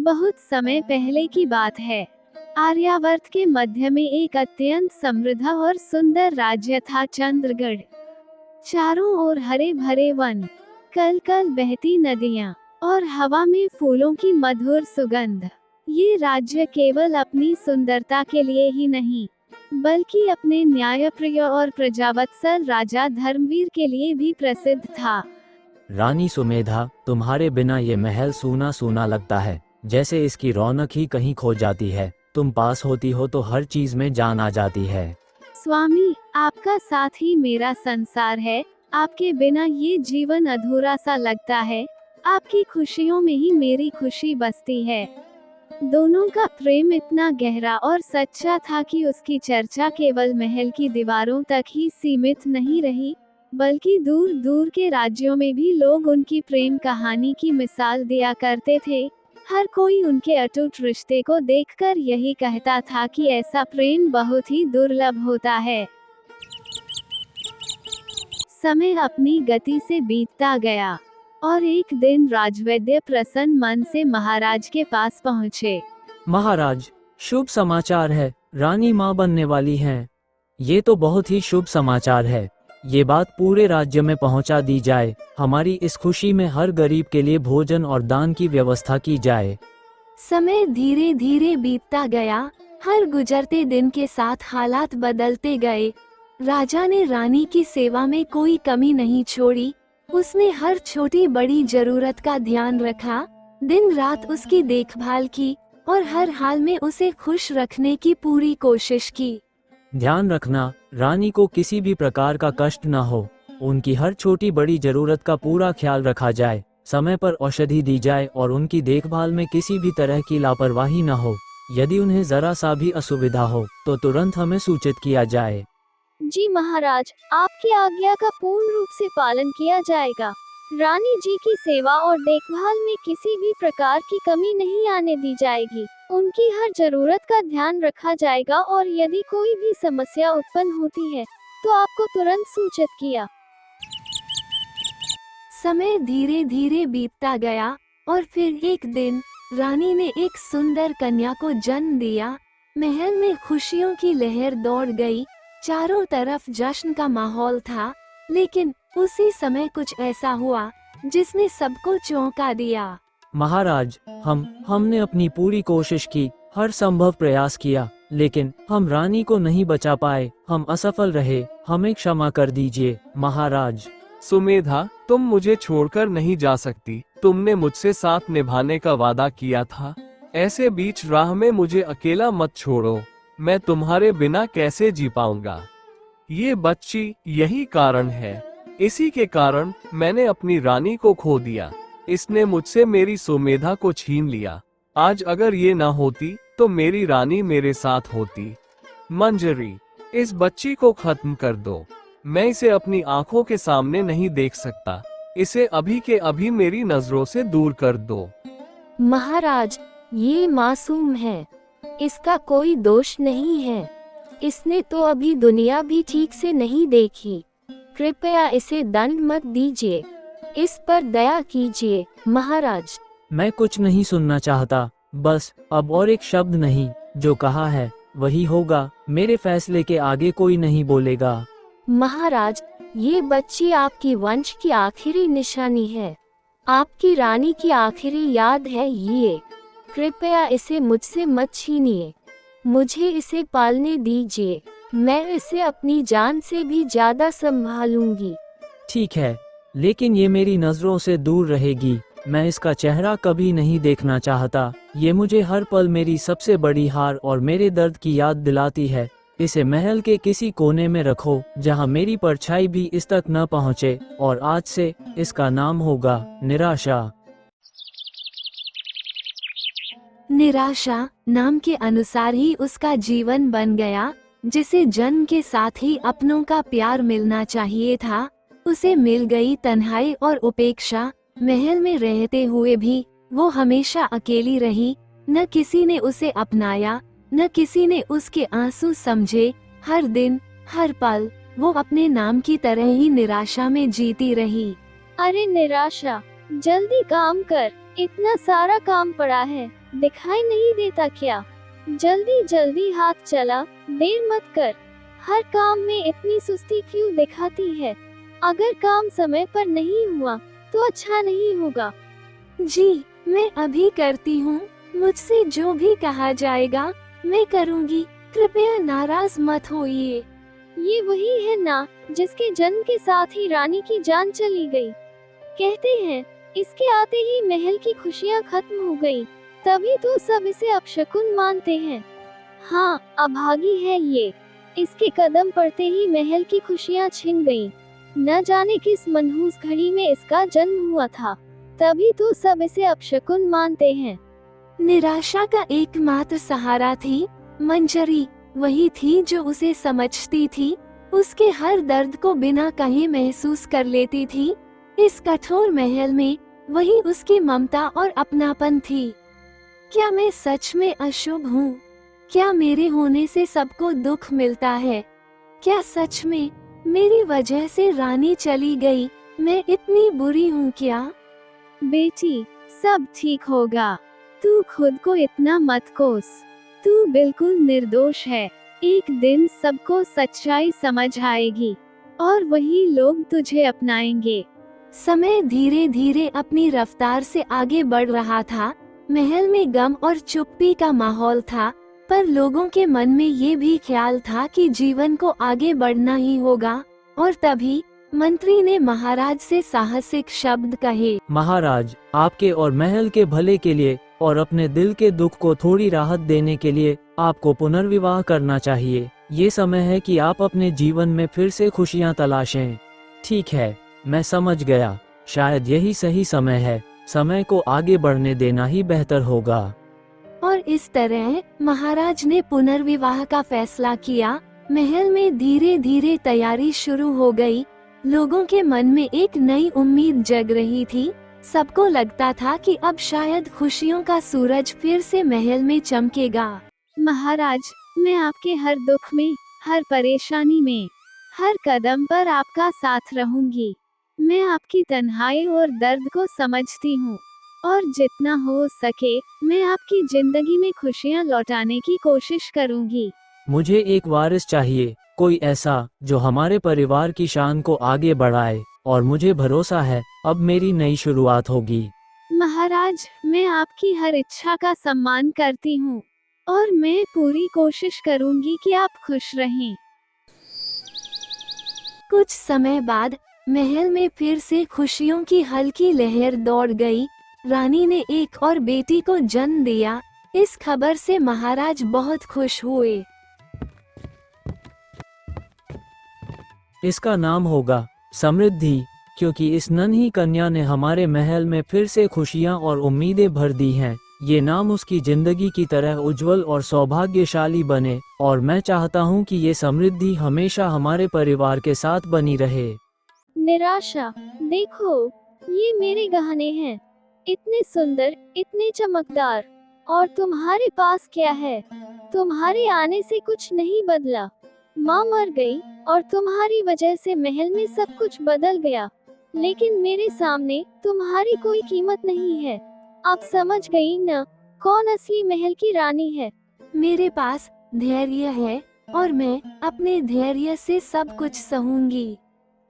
बहुत समय पहले की बात है। आर्यावर्त के मध्य में एक अत्यंत समृद्ध और सुंदर राज्य था, चंद्रगढ़। चारों ओर हरे भरे वन, कल कल बहती नदियां और हवा में फूलों की मधुर सुगंध। ये राज्य केवल अपनी सुंदरता के लिए ही नहीं, बल्कि अपने न्यायप्रिय और प्रजावत्सल राजा धर्मवीर के लिए भी प्रसिद्ध था। रानी सुमेधा, तुम्हारे बिना ये महल सूना सूना लगता है, जैसे इसकी रौनक ही कहीं खो जाती है। तुम पास होती हो तो हर चीज में जान आ जाती है। स्वामी, आपका साथ ही मेरा संसार है। आपके बिना ये जीवन अधूरा सा लगता है। आपकी खुशियों में ही मेरी खुशी बसती है। दोनों का प्रेम इतना गहरा और सच्चा था कि उसकी चर्चा केवल महल की दीवारों तक ही सीमित नहीं रही, बल्कि दूर दूर के राज्यों में भी लोग उनकी प्रेम कहानी की मिसाल दिया करते थे। हर कोई उनके अटूट रिश्ते को देखकर यही कहता था कि ऐसा प्रेम बहुत ही दुर्लभ होता है। समय अपनी गति से बीतता गया और एक दिन राजवैद्य प्रसन्न मन से महाराज के पास पहुँचे। महाराज, शुभ समाचार है, रानी माँ बनने वाली हैं। ये तो बहुत ही शुभ समाचार है। ये बात पूरे राज्य में पहुंचा दी जाए। हमारी इस खुशी में हर गरीब के लिए भोजन और दान की व्यवस्था की जाए। समय धीरे धीरे बीतता गया। हर गुजरते दिन के साथ हालात बदलते गए। राजा ने रानी की सेवा में कोई कमी नहीं छोड़ी। उसने हर छोटी बड़ी जरूरत का ध्यान रखा, दिन रात उसकी देखभाल की और हर हाल में उसे खुश रखने की पूरी कोशिश की। ध्यान रखना, रानी को किसी भी प्रकार का कष्ट न हो। उनकी हर छोटी बड़ी जरूरत का पूरा ख्याल रखा जाए, समय पर औषधि दी जाए और उनकी देखभाल में किसी भी तरह की लापरवाही न हो। यदि उन्हें जरा सा भी असुविधा हो तो तुरंत हमें सूचित किया जाए। जी महाराज, आपकी आज्ञा का पूर्ण रूप से पालन किया जाएगा। रानी जी की सेवा और देखभाल में किसी भी प्रकार की कमी नहीं आने दी जाएगी। उनकी हर जरूरत का ध्यान रखा जाएगा और यदि कोई भी समस्या उत्पन्न होती है तो आपको तुरंत सूचित किया। समय धीरे धीरे बीतता गया और फिर एक दिन रानी ने एक सुंदर कन्या को जन्म दिया। महल में खुशियों की लहर दौड़ गई। चारों तरफ जश्न का माहौल था, लेकिन उसी समय कुछ ऐसा हुआ जिसने सबको चौंका दिया। महाराज, हमने अपनी पूरी कोशिश की, हर संभव प्रयास किया, लेकिन हम रानी को नहीं बचा पाए। हम असफल रहे, हमें क्षमा कर दीजिए महाराज। सुमेधा, तुम मुझे छोड़कर नहीं जा सकती। तुमने मुझसे साथ निभाने का वादा किया था। ऐसे बीच राह में मुझे अकेला मत छोड़ो। मैं तुम्हारे बिना कैसे जी पाऊंगा। ये बच्ची यही कारण है। इसी के कारण मैंने अपनी रानी को खो दिया। इसने मुझसे मेरी सुमेधा को छीन लिया। आज अगर ये न होती तो मेरी रानी मेरे साथ होती। मंजरी, इस बच्ची को खत्म कर दो। मैं इसे अपनी आंखों के सामने नहीं देख सकता। इसे अभी के अभी मेरी नजरों से दूर कर दो। महाराज, ये मासूम है, इसका कोई दोष नहीं है। इसने तो अभी दुनिया भी ठीक से नहीं देखी। कृपया इसे दंड मत दीजिए, इस पर दया कीजिए महाराज। मैं कुछ नहीं सुनना चाहता, बस अब और एक शब्द नहीं। जो कहा है वही होगा। मेरे फैसले के आगे कोई नहीं बोलेगा। महाराज, ये बच्ची आपकी वंश की आखिरी निशानी है। आपकी रानी की आखिरी याद है ये। कृपया इसे मुझसे मत छीनिए। मुझे इसे पालने दीजिए। मैं इसे अपनी जान से भी ज्यादा संभालूंगी। ठीक है, लेकिन ये मेरी नजरों से दूर रहेगी। मैं इसका चेहरा कभी नहीं देखना चाहता। ये मुझे हर पल मेरी सबसे बड़ी हार और मेरे दर्द की याद दिलाती है। इसे महल के किसी कोने में रखो जहां मेरी परछाई भी इस तक न पहुंचे, और आज से इसका नाम होगा निराशा। निराशा नाम के अनुसार ही उसका जीवन बन गया। जिसे जन्म के साथ ही अपनों का प्यार मिलना चाहिए था, उसे मिल गई तन्हाई और उपेक्षा। महल में रहते हुए भी वो हमेशा अकेली रही। न किसी ने उसे अपनाया, न किसी ने उसके आंसू समझे। हर दिन हर पल वो अपने नाम की तरह ही निराशा में जीती रही। अरे निराशा, जल्दी काम कर। इतना सारा काम पड़ा है, दिखाई नहीं देता क्या? जल्दी जल्दी हाथ चला, देर मत कर। हर काम में इतनी सुस्ती क्यों दिखाती है? अगर काम समय पर नहीं हुआ तो अच्छा नहीं होगा। जी, मैं अभी करती हूँ। मुझसे जो भी कहा जाएगा मैं करूँगी। कृपया नाराज मत होइए। ये वही है ना जिसके जन्म के साथ ही रानी की जान चली गई। कहते हैं इसके आते ही महल की खुशियाँ खत्म हो गई, तभी तो सब इसे अपशकुन मानते हैं। हाँ, अभागी है ये। इसके कदम पड़ते ही महल की खुशियाँ छिन गईं। न जाने किस मनहूस घड़ी में इसका जन्म हुआ था, तभी तो सब इसे अपशकुन मानते हैं। निराशा का एकमात्र सहारा थी मंजरी। वही थी जो उसे समझती थी, उसके हर दर्द को बिना कहे महसूस कर लेती थी। इस कठोर महल में वही उसकी ममता और अपनापन थी। क्या मैं सच में अशुभ हूँ? क्या मेरे होने से सबको दुख मिलता है? क्या सच में मेरी वजह से रानी चली गई? मैं इतनी बुरी हूँ क्या? बेटी, सब ठीक होगा। तू खुद को इतना मत कोस। तू बिल्कुल निर्दोष है। एक दिन सबको सच्चाई समझ आएगी और वही लोग तुझे अपनाएंगे। समय धीरे धीरे अपनी रफ्तार से आगे बढ़ रहा था। महल में गम और चुप्पी का माहौल था, पर लोगों के मन में ये भी ख्याल था कि जीवन को आगे बढ़ना ही होगा। और तभी मंत्री ने महाराज से साहसिक शब्द कहे। महाराज, आपके और महल के भले के लिए और अपने दिल के दुख को थोड़ी राहत देने के लिए आपको पुनर्विवाह करना चाहिए। ये समय है कि आप अपने जीवन में फिर से खुशियाँ तलाशें। ठीक है, मैं समझ गया। शायद यही सही समय है। समय को आगे बढ़ने देना ही बेहतर होगा। और इस तरह महाराज ने पुनर्विवाह का फैसला किया। महल में धीरे धीरे तैयारी शुरू हो गई। लोगों के मन में एक नई उम्मीद जग रही थी। सबको लगता था कि अब शायद खुशियों का सूरज फिर से महल में चमकेगा। महाराज, मैं आपके हर दुख में, हर परेशानी में, हर कदम पर आपका साथ रहूंगी। मैं आपकी तन्हाई और दर्द को समझती हूँ और जितना हो सके मैं आपकी जिंदगी में खुशियाँ लौटाने की कोशिश करूंगी। मुझे एक वारिस चाहिए, कोई ऐसा जो हमारे परिवार की शान को आगे बढ़ाए, और मुझे भरोसा है अब मेरी नई शुरुआत होगी। महाराज, मैं आपकी हर इच्छा का सम्मान करती हूँ और मैं पूरी कोशिश करूंगी कि आप खुश रहें। कुछ समय बाद महल में फिर से खुशियों की हल्की लहर दौड़ गई। रानी ने एक और बेटी को जन्म दिया। इस खबर से महाराज बहुत खुश हुए। इसका नाम होगा समृद्धि, क्योंकि इस नन्ही कन्या ने हमारे महल में फिर से खुशियां और उम्मीदें भर दी हैं। ये नाम उसकी जिंदगी की तरह उज्जवल और सौभाग्यशाली बने, और मैं चाहता हूँ कि ये समृद्धि हमेशा हमारे परिवार के साथ बनी रहे। निराशा, देखो, ये मेरे गहने हैं। इतने सुंदर, इतने चमकदार, और तुम्हारे पास क्या है? तुम्हारे आने से कुछ नहीं बदला। माँ मर गई और तुम्हारी वजह से महल में सब कुछ बदल गया, लेकिन मेरे सामने तुम्हारी कोई कीमत नहीं है। अब समझ गई न कौन असली महल की रानी है। मेरे पास धैर्य है और मैं अपने धैर्य से सब कुछ सहूंगी।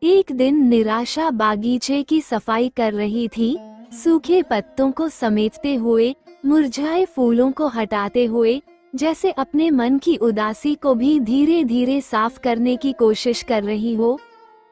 एक दिन निराशा बागीचे की सफाई कर रही थी। सूखे पत्तों को समेटते हुए, मुरझाए फूलों को हटाते हुए, जैसे अपने मन की उदासी को भी धीरे धीरे साफ करने की कोशिश कर रही हो।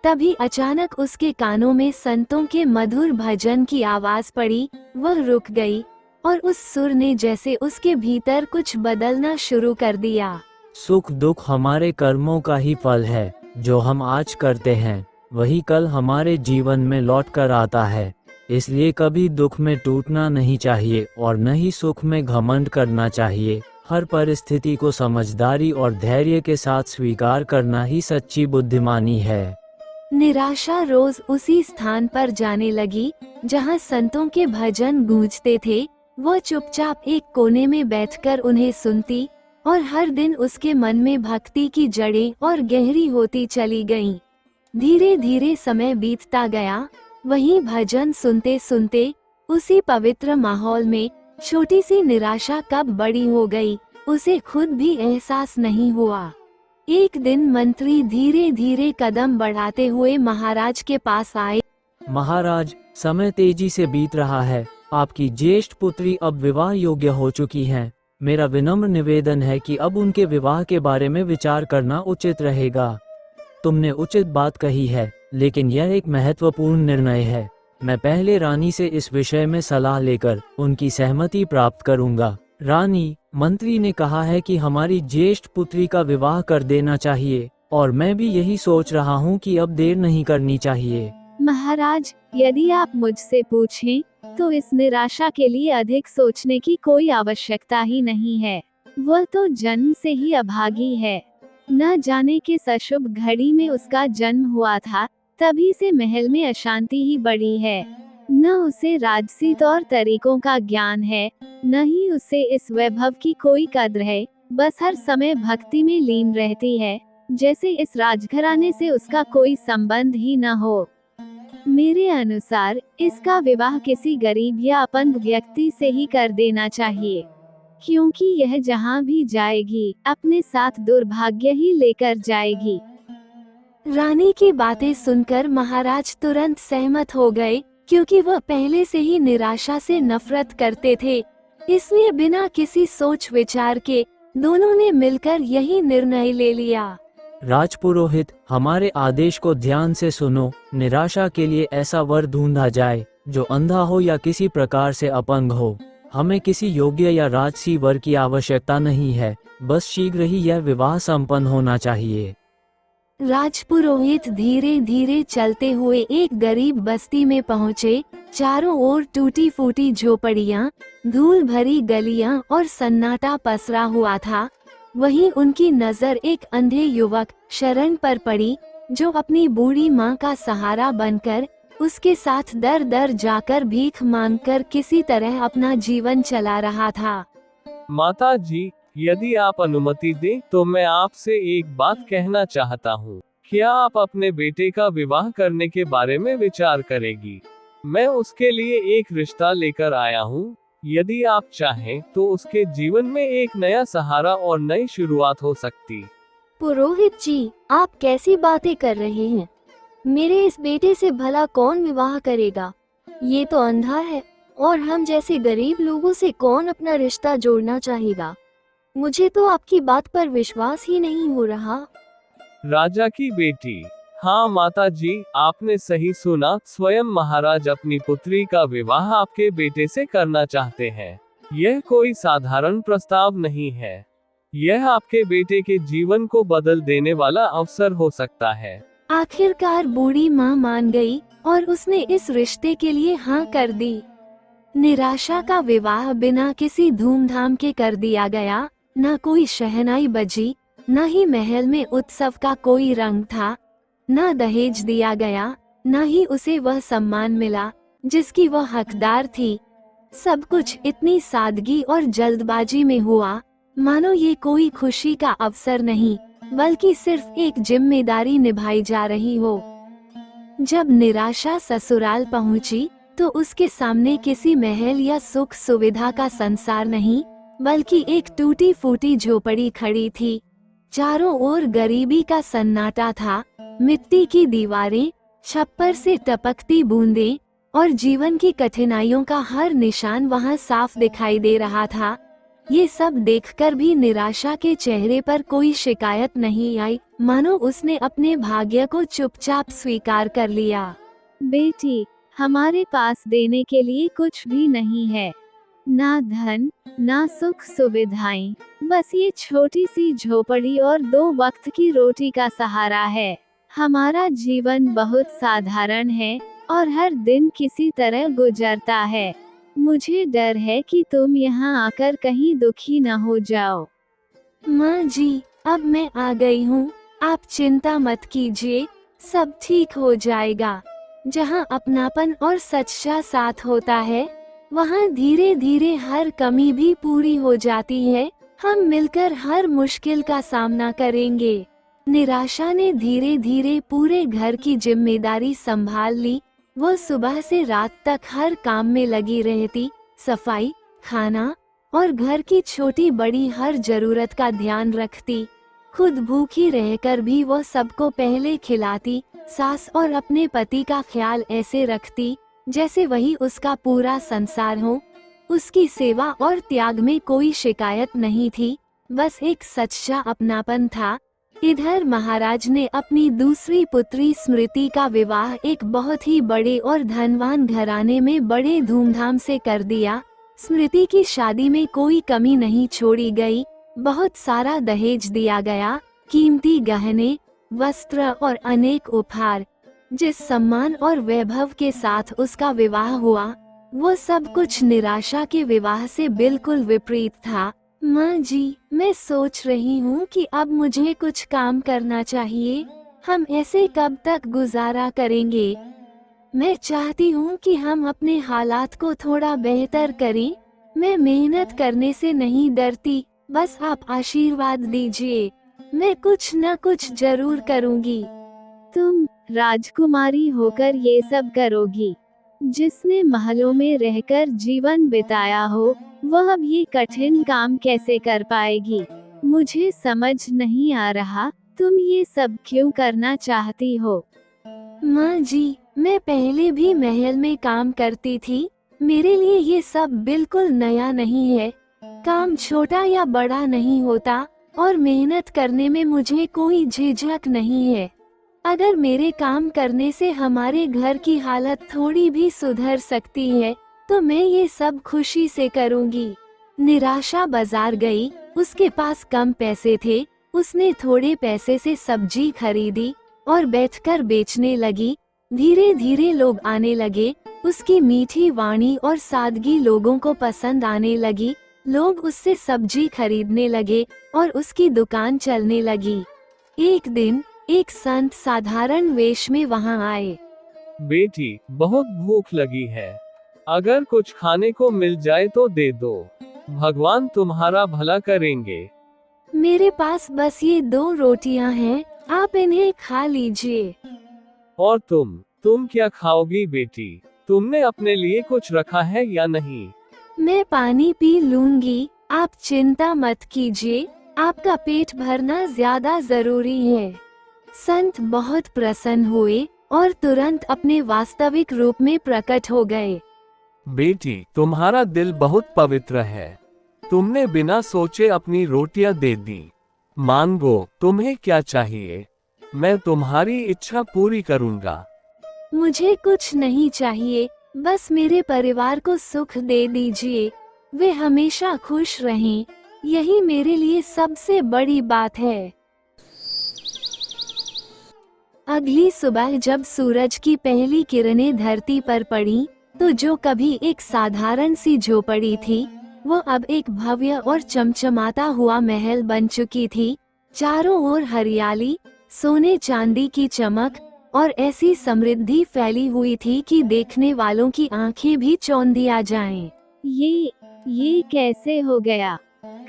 तभी अचानक उसके कानों में संतों के मधुर भजन की आवाज पड़ी। वह रुक गई और उस सुर ने जैसे उसके भीतर कुछ बदलना शुरू कर दिया। सुख दुख हमारे कर्मों का ही फल है। जो हम आज करते हैं वही कल हमारे जीवन में लौट कर आता है। इसलिए कभी दुख में टूटना नहीं चाहिए और न ही सुख में घमंड करना चाहिए। हर परिस्थिति को समझदारी और धैर्य के साथ स्वीकार करना ही सच्ची बुद्धिमानी है। निराशा रोज उसी स्थान पर जाने लगी जहां संतों के भजन गूंजते थे। वो चुपचाप एक कोने में बैठकर उन्हें सुनती और हर दिन उसके मन में भक्ति की जड़ें और गहरी होती चली गईं। धीरे धीरे समय बीतता गया। वहीं भजन सुनते सुनते उसी पवित्र माहौल में छोटी सी निराशा कब बड़ी हो गई, उसे खुद भी एहसास नहीं हुआ। एक दिन मंत्री धीरे धीरे कदम बढ़ाते हुए महाराज के पास आए। महाराज, समय तेजी से बीत रहा है। आपकी ज्येष्ठ पुत्री अब विवाह योग्य हो चुकी हैं। मेरा विनम्र निवेदन है कि अब उनके विवाह के बारे में विचार करना उचित रहेगा। तुमने उचित बात कही है, लेकिन यह एक महत्वपूर्ण निर्णय है। मैं पहले रानी से इस विषय में सलाह लेकर उनकी सहमति प्राप्त करूंगा। रानी, मंत्री ने कहा है कि हमारी ज्येष्ठ पुत्री का विवाह कर देना चाहिए, और मैं भी यही सोच रहा हूँ कि अब देर नहीं करनी चाहिए। महाराज, यदि आप मुझसे पूछें, तो इस निराशा के लिए अधिक सोचने की कोई आवश्यकता ही नहीं है। वह तो जन्म से ही अभागी है। न जाने किस अशुभ घड़ी में उसका जन्म हुआ था, तभी से महल में अशांति ही बढ़ी है। न उसे राजसी तौर तरीकों का ज्ञान है, न ही उसे इस वैभव की कोई कद्र है। बस हर समय भक्ति में लीन रहती है, जैसे इस राजघराने से उसका कोई संबंध ही न हो। मेरे अनुसार इसका विवाह किसी गरीब या अपंग व्यक्ति से ही कर देना चाहिए, क्योंकि यह जहाँ भी जाएगी अपने साथ दुर्भाग्य ही लेकर जाएगी। रानी की बातें सुनकर महाराज तुरंत सहमत हो गए, क्योंकि वह पहले से ही निराशा से नफरत करते थे। इसलिए बिना किसी सोच विचार के दोनों ने मिलकर यही निर्णय ले लिया। राजपुरोहित, हमारे आदेश को ध्यान से सुनो। निराशा के लिए ऐसा वर ढूंढा जाए जो अंधा हो या किसी प्रकार से अपंग हो। हमें किसी योग्य या राजसी वर की आवश्यकता नहीं है, बस शीघ्र ही यह विवाह संपन्न होना चाहिए। राजपुरोहित धीरे धीरे चलते हुए एक गरीब बस्ती में पहुँचे। चारों ओर टूटी फूटी झोपड़ियाँ, धूल भरी गलियाँ और सन्नाटा पसरा हुआ था। वहीं उनकी नजर एक अंधे युवक शरण पर पड़ी, जो अपनी बूढ़ी माँ का सहारा बनकर उसके साथ दर दर जाकर भीख मांगकर किसी तरह अपना जीवन चला रहा था। माता जी, यदि आप अनुमति दें तो मैं आपसे एक बात कहना चाहता हूँ। क्या आप अपने बेटे का विवाह करने के बारे में विचार करेगी? मैं उसके लिए एक रिश्ता लेकर आया हूँ। यदि आप चाहें तो उसके जीवन में एक नया सहारा और नई शुरुआत हो सकती। पुरोहित जी, आप कैसी बातें कर रहे हैं? मेरे इस बेटे से भला कौन विवाह करेगा? ये तो अंधा है, और हम जैसे गरीब लोगों से कौन अपना रिश्ता जोड़ना चाहेगा? मुझे तो आपकी बात पर विश्वास ही नहीं हो रहा। राजा की बेटी, हाँ माता जी, आपने सही सुना। स्वयं महाराज अपनी पुत्री का विवाह आपके बेटे से करना चाहते हैं। यह कोई साधारण प्रस्ताव नहीं है। यह आपके बेटे के जीवन को बदल देने वाला अवसर हो सकता है। आखिरकार बूढ़ी माँ मान गई और उसने इस रिश्ते के लिए हाँ कर दी। निराशा का विवाह बिना किसी धूमधाम के कर दिया गया। न कोई शहनाई बजी, न ही महल में उत्सव का कोई रंग था। न दहेज दिया गया, न ही उसे वह सम्मान मिला जिसकी वह हकदार थी। सब कुछ इतनी सादगी और जल्दबाजी में हुआ, मानो ये कोई खुशी का अवसर नहीं, बल्कि सिर्फ एक जिम्मेदारी निभाई जा रही हो। जब निराशा ससुराल पहुंची, तो उसके सामने किसी महल या सुख सुविधा का संसार नहीं, बल्कि एक टूटी फूटी झोपड़ी खड़ी थी। चारों ओर गरीबी का सन्नाटा था। मिट्टी की दीवारें, छप्पर से टपकती बूंदें और जीवन की कठिनाइयों का हर निशान वहां साफ दिखाई दे रहा था। ये सब देखकर भी निराशा के चेहरे पर कोई शिकायत नहीं आई, मानो उसने अपने भाग्य को चुपचाप स्वीकार कर लिया। बेटी, हमारे पास देने के लिए कुछ भी नहीं है। ना धन, ना सुख सुविधाएं, बस ये छोटी सी झोपड़ी और 2 वक्त की रोटी का सहारा है। हमारा जीवन बहुत साधारण है और हर दिन किसी तरह गुजरता है। मुझे डर है कि तुम यहाँ आकर कहीं दुखी न हो जाओ। माँ जी, अब मैं आ गई हूँ, आप चिंता मत कीजिए, सब ठीक हो जाएगा। जहाँ अपनापन और सच्चा साथ होता है, वहाँ धीरे धीरे हर कमी भी पूरी हो जाती है। हम मिलकर हर मुश्किल का सामना करेंगे। निराशा ने धीरे धीरे पूरे घर की जिम्मेदारी संभाल ली। वो सुबह से रात तक हर काम में लगी रहती, सफाई, खाना और घर की छोटी बड़ी हर जरूरत का ध्यान रखती। खुद भूखी रहकर भी वो सबको पहले खिलाती। सास और अपने पति का ख्याल ऐसे रखती जैसे वही उसका पूरा संसार हो। उसकी सेवा और त्याग में कोई शिकायत नहीं थी, बस एक सच्चा अपनापन था। इधर महाराज ने अपनी दूसरी पुत्री स्मृति का विवाह एक बहुत ही बड़े और धनवान घराने में बड़े धूमधाम से कर दिया। स्मृति की शादी में कोई कमी नहीं छोड़ी गई। बहुत सारा दहेज दिया गया, कीमती गहने, वस्त्र और अनेक उपहार। जिस सम्मान और वैभव के साथ उसका विवाह हुआ, वो सब कुछ निराशा के विवाह से बिल्कुल विपरीत था। माँ जी, मैं सोच रही हूँ कि अब मुझे कुछ काम करना चाहिए। हम ऐसे कब तक गुजारा करेंगे? मैं चाहती हूँ कि हम अपने हालात को थोड़ा बेहतर करें। मैं मेहनत करने से नहीं डरती, बस आप आशीर्वाद दीजिए। मैं कुछ न कुछ जरूर करूँगी। तुम राजकुमारी होकर ये सब करोगी? जिसने महलों में रहकर जीवन बिताया हो, वह अब ये कठिन काम कैसे कर पाएगी? मुझे समझ नहीं आ रहा, तुम ये सब क्यों करना चाहती हो? माँ जी, मैं पहले भी महल में काम करती थी। मेरे लिए ये सब बिल्कुल नया नहीं है। काम छोटा या बड़ा नहीं होता और मेहनत करने में मुझे कोई झिझक नहीं है। अगर मेरे काम करने से हमारे घर की हालत थोड़ी भी सुधर सकती है, तो मैं ये सब खुशी से करूँगी। निराशा बाजार गई। उसके पास कम पैसे थे। उसने थोड़े पैसे से सब्जी खरीदी और बैठकर बेचने लगी। धीरे धीरे लोग आने लगे। उसकी मीठी वाणी और सादगी लोगों को पसंद आने लगी। लोग उससे सब्जी खरीदने लगे और उसकी दुकान चलने लगी। एक दिन एक संत साधारण वेश में वहां आए। बेटी, बहुत भूख लगी है, अगर कुछ खाने को मिल जाए तो दे दो। भगवान तुम्हारा भला करेंगे। मेरे पास बस ये 2 रोटियां हैं, आप इन्हें खा लीजिए। और तुम क्या खाओगी बेटी? तुमने अपने लिए कुछ रखा है या नहीं? मैं पानी पी लूंगी, आप चिंता मत कीजिए। आपका पेट भरना ज्यादा जरूरी है। संत बहुत प्रसन्न हुए और तुरंत अपने वास्तविक रूप में प्रकट हो गए। बेटी, तुम्हारा दिल बहुत पवित्र है। तुमने बिना सोचे अपनी रोटियां दे दी। मांगो, तुम्हें क्या चाहिए? मैं तुम्हारी इच्छा पूरी करूंगा। मुझे कुछ नहीं चाहिए, बस मेरे परिवार को सुख दे दीजिए। वे हमेशा खुश रहें, यही मेरे लिए सबसे बड़ी बात है। अगली सुबह जब सूरज की पहली किरणें धरती पर पड़ी, तो जो कभी एक साधारण सी झोपड़ी थी, वो अब एक भव्य और चमचमाता हुआ महल बन चुकी थी। चारों ओर हरियाली, सोने चांदी की चमक और ऐसी समृद्धि फैली हुई थी कि देखने वालों की आंखें भी चौंधिया जाएं। ये कैसे हो गया?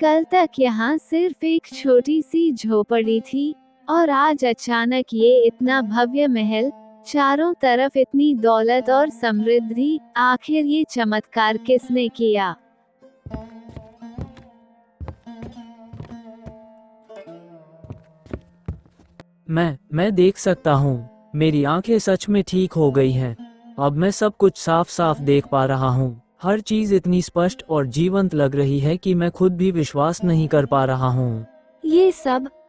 कल तक यहाँ सिर्फ एक छोटी सी झोपड़ी थी और आज अचानक ये इतना भव्य महल, चारों तरफ इतनी दौलत और समृद्धि। आखिर ये चमत्कार किसने किया? मैं देख सकता हूँ। मेरी आंखें सच में ठीक हो गई हैं। अब मैं सब कुछ साफ साफ देख पा रहा हूँ। हर चीज इतनी स्पष्ट और जीवंत लग रही है कि मैं खुद भी विश्वास नहीं कर पा रहा हूँ।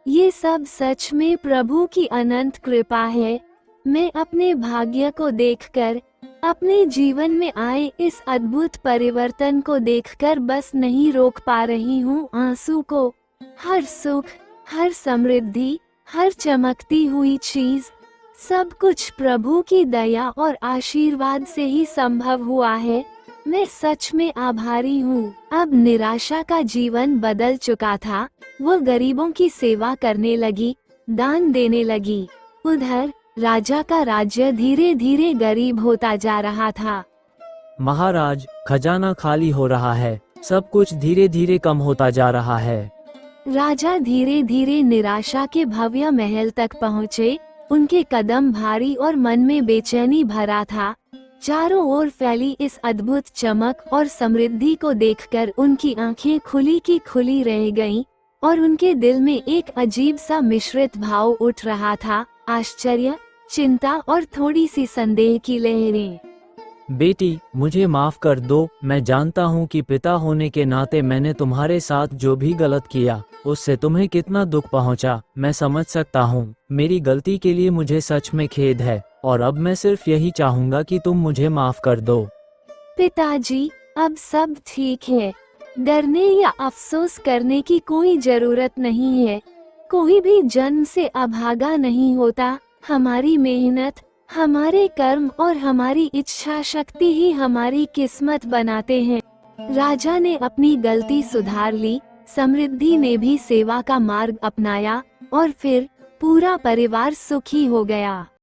ये सब सच में प्रभु की अनंत कृपा है। मैं अपने भाग्य को देखकर, अपने जीवन में आए इस अद्भुत परिवर्तन को देखकर बस नहीं रोक पा रही हूँ आंसू को। हर सुख, हर समृद्धि, हर चमकती हुई चीज, सब कुछ प्रभु की दया और आशीर्वाद से ही संभव हुआ है। मैं सच में आभारी हूँ। अब निराशा का जीवन बदल चुका था। वो गरीबों की सेवा करने लगी, दान देने लगी। उधर राजा का राज्य धीरे धीरे गरीब होता जा रहा था। महाराज, खजाना खाली हो रहा है। सब कुछ धीरे धीरे कम होता जा रहा है। राजा धीरे धीरे निराशा के भव्य महल तक पहुँचे। उनके कदम भारी और मन में बेचैनी भरा था। चारों ओर फैली इस अद्भुत चमक और समृद्धि को देखकर उनकी आंखें खुली की खुली रह गईं, और उनके दिल में एक अजीब सा मिश्रित भाव उठ रहा था, आश्चर्य, चिंता और थोड़ी सी संदेह की लहरें। बेटी, मुझे माफ कर दो। मैं जानता हूँ कि पिता होने के नाते मैंने तुम्हारे साथ जो भी गलत किया उससे तुम्हें कितना दुख पहुँचा, मैं समझ सकता हूँ। मेरी गलती के लिए मुझे सच में खेद है, और अब मैं सिर्फ यही चाहूँगा कि तुम मुझे माफ कर दो। पिताजी, अब सब ठीक है। डरने या अफसोस करने की कोई जरूरत नहीं है। कोई भी जन्म से अभागा नहीं होता। हमारी मेहनत, हमारे कर्म और हमारी इच्छा शक्ति ही हमारी किस्मत बनाते हैं। राजा ने अपनी गलती सुधार ली, समृद्धि ने भी सेवा का मार्ग अपनाया, और फिर पूरा परिवार सुखी हो गया।